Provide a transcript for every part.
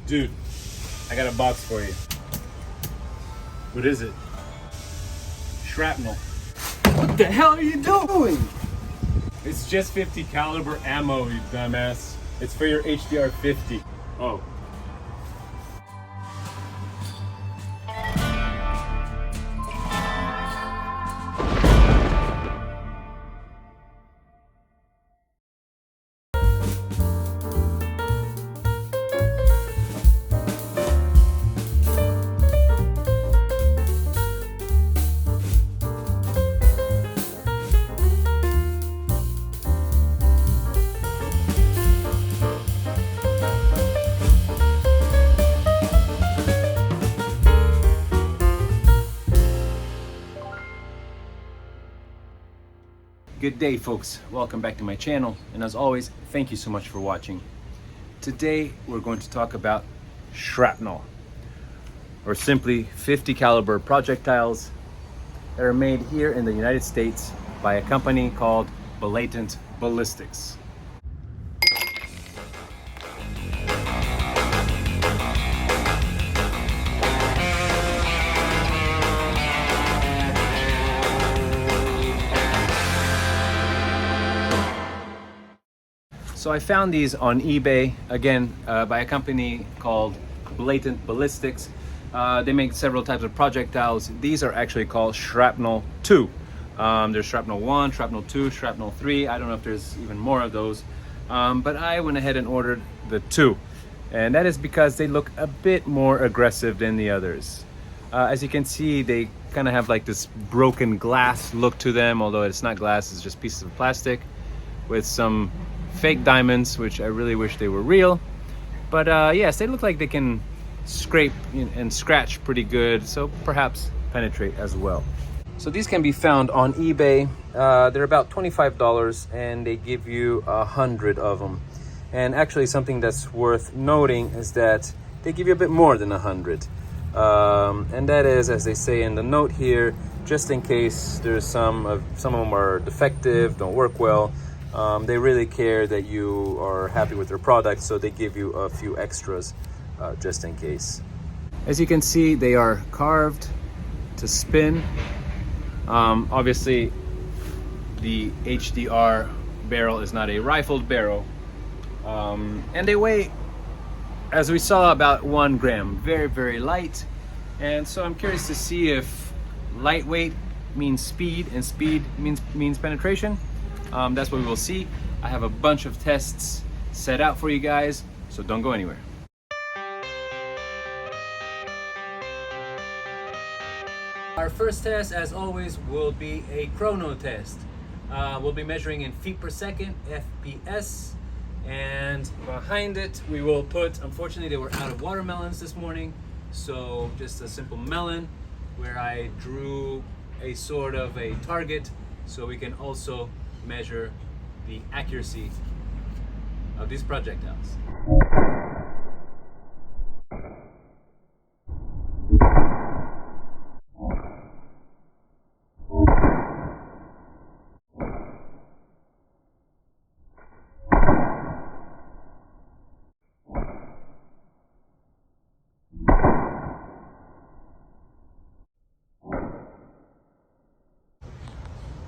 Dude, I got a box for you. What is it? Shrapnel. What the hell are you doing? It's just 50 caliber ammo, you dumbass. It's for your HDR 50. Oh. Good day, folks. Welcome back to my channel, and as always, thank you so much for watching. Today we're going to talk about shrapnel, or simply 50 caliber projectiles that are made here in the United States by a company called Blatant Ballistics. So I found these on eBay, again, by a company called Blatant Ballistics. They make several types of projectiles. These are actually called Shrapnel 2. There's Shrapnel 1, Shrapnel 2, Shrapnel 3. I don't know if there's even more of those. But I went ahead and ordered the 2. And that is because they look a bit more aggressive than the others. As you can see, they kind of have like this broken glass look to them, although it's not glass, it's just pieces of plastic with some fake diamonds, which I really wish they were real. But yes, they look like they can scrape and scratch pretty good, so perhaps penetrate as well. So these can be found on eBay. They're about $25 and they give you 100 of them. And actually something that's worth noting is that they give you a bit more than 100. And that is, as they say in the note here, just in case there's some of them are defective, don't work well. They really care that you are happy with their product, so they give you a few extras just in case. As you can see, they are carved to spin. Obviously, the HDR barrel is not a rifled barrel. And they weigh, as we saw, about 1 gram. Very, very light. And so I'm curious to see if lightweight means speed and speed means penetration. That's what we will see. I have a bunch of tests set out for you guys, so don't go anywhere. Our first test, as always, will be a chrono test. We'll be measuring in feet per second, FPS, and behind it we will put, unfortunately they were out of watermelons this morning, so just a simple melon where I drew a sort of a target so we can also measure the accuracy of these projectiles.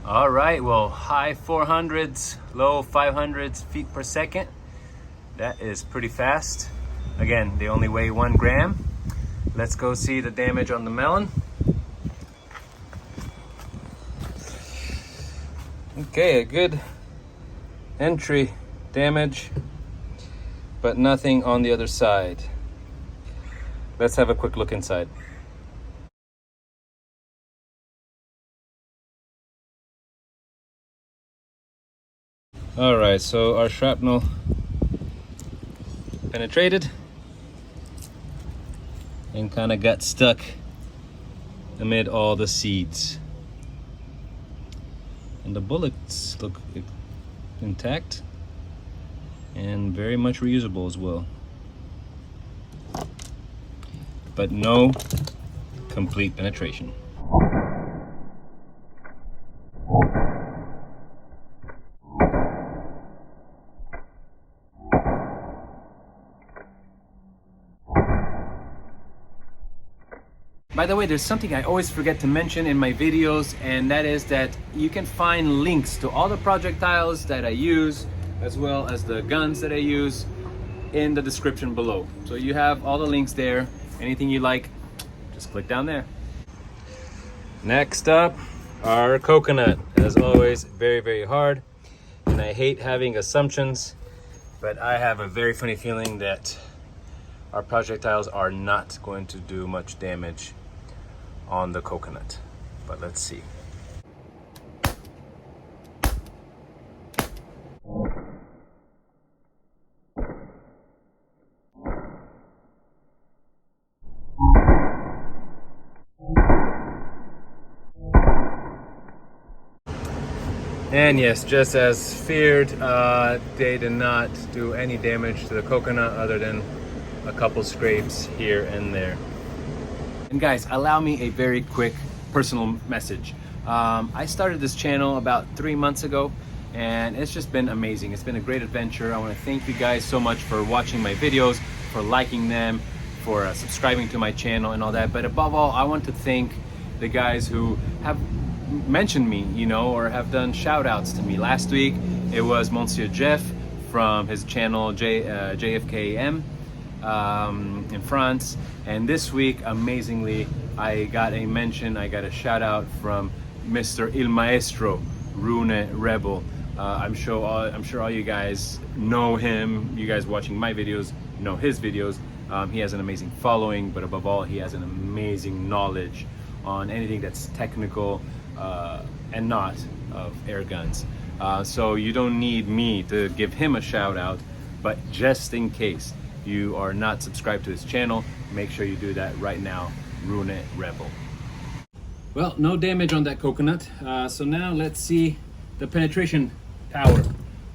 All right, well, high 400s, low 500s feet per second. That is pretty fast. Again, they only weigh 1 gram. Let's go see the damage on the melon. Okay, a good entry damage, but nothing on the other side. Let's have a quick look inside. All right, so our shrapnel penetrated and kind of got stuck amid all the seeds. And the bullets look intact and very much reusable as well. But no complete penetration. By the way, there's something I always forget to mention in my videos, and that is that you can find links to all the projectiles that I use, as well as the guns that I use, in the description below. So you have all the links there. Anything you like, just click down there. Next up, our coconut. As always, very, very hard. And I hate having assumptions, but I have a very funny feeling that our projectiles are not going to do much damage on the coconut. But let's see. And yes, just as feared, they did not do any damage to the coconut other than a couple scrapes here and there. And guys, allow me a very quick personal message. I started this channel about 3 months ago, and it's just been amazing. It's been a great adventure. I want to thank you guys so much for watching my videos, for liking them, for subscribing to my channel and all that. But above all, I want to thank the guys who have mentioned me, you know, or have done shout outs to me. Last week it was Monsieur Jeff from his channel JFKM in France, and this week amazingly I got a mention, I got a shout out from Mr. Il Maestro Rune Rebel. I'm sure all you guys know him. You guys watching my videos know his videos. He has an amazing following, but above all, he has an amazing knowledge on anything that's technical and not of air guns. So you don't need me to give him a shout out, but just in case you are not subscribed to his channel, make sure you do that right now. Rune Rebel. Well, no damage on that coconut. So now let's see the penetration power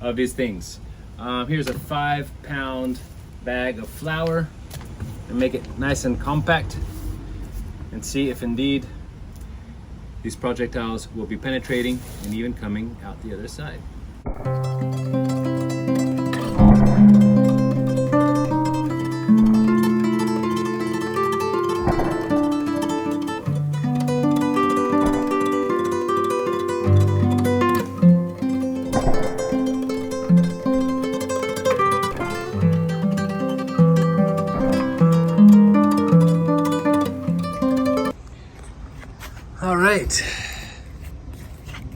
of these things. Here's a 5-pound bag of flour, and make it nice and compact, and see if indeed these projectiles will be penetrating and even coming out the other side. All right,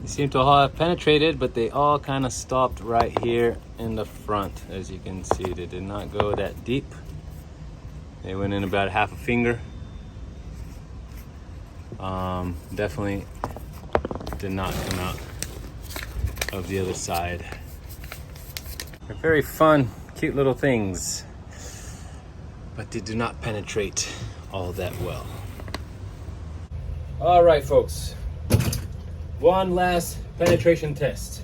they seem to all have penetrated, but they all kind of stopped right here in the front. As you can see, they did not go that deep. They went in about half a finger. Definitely did not come out of the other side. They're very fun, cute little things, but they do not penetrate all that well. All right, folks, one last penetration test.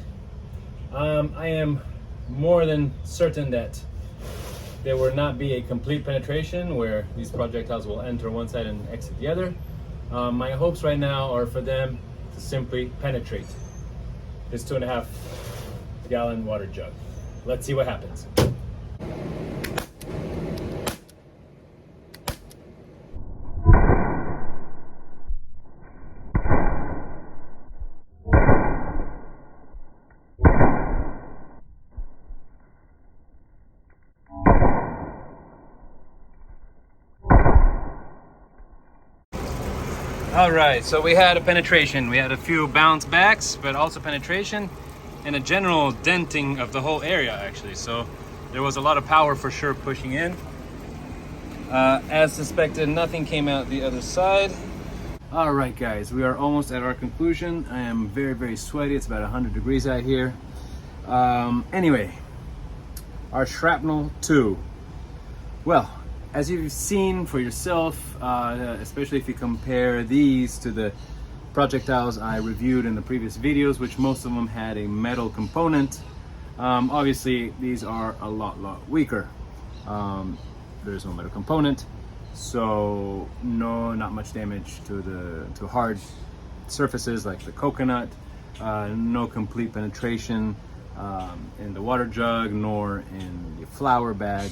I am more than certain that there will not be a complete penetration where these projectiles will enter one side and exit the other. My hopes right now are for them to simply penetrate this 2.5 gallon water jug. Let's see what happens. All right, so we had a penetration. We had a few bounce backs, but also penetration and a general denting of the whole area, actually. So there was a lot of power for sure pushing in. As suspected, nothing came out the other side. All right, guys, we are almost at our conclusion. I am very, very sweaty. It's about 100 degrees out here. Anyway, our Shrapnel 2. Well, as you've seen for yourself, especially if you compare these to the projectiles I reviewed in the previous videos, which most of them had a metal component, obviously these are a lot weaker. There's no metal component, so not much damage to hard surfaces like the coconut, no complete penetration in the water jug nor in the flour bag.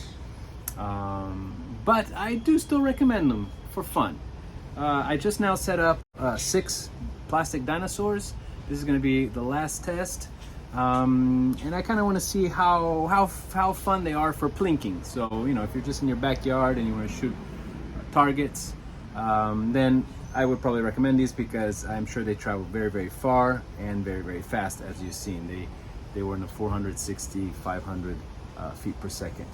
But I do still recommend them for fun. I just now set up 6 plastic dinosaurs. This is going to be the last test, and I kind of want to see how fun they are for plinking. So you know, if you're just in your backyard and you want to shoot targets, then I would probably recommend these, because I'm sure they travel very far and very fast. As you've seen, they were in the 460, 500 feet per second.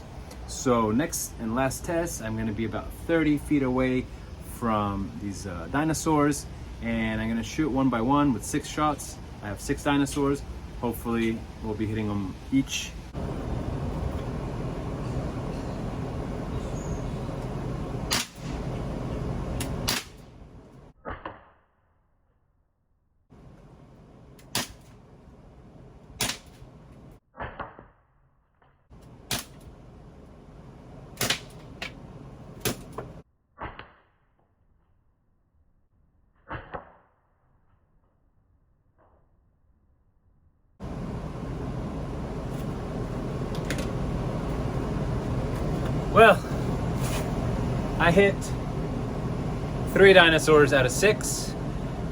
So next and last test, I'm going to be about 30 feet away from these dinosaurs, and I'm going to shoot one by one with 6 shots. I have 6 dinosaurs. Hopefully we'll be hitting them each. Well, I hit 3 dinosaurs out of 6.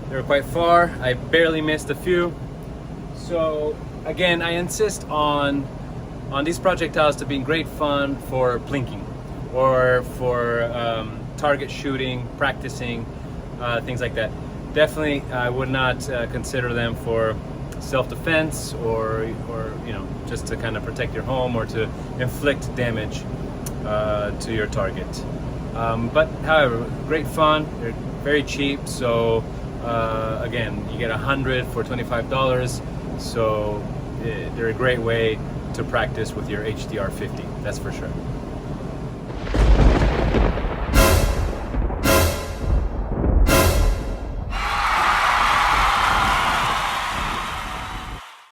They were quite far. I barely missed a few. So again, I insist on these projectiles to being great fun for plinking or for target shooting, practicing, things like that. Definitely, I would not consider them for self-defense or you know, just to kind of protect your home or to inflict damage to your target. But however, great fun. They're very cheap, so again, you get 100 for $25, so they're a great way to practice with your HDR 50, that's for sure.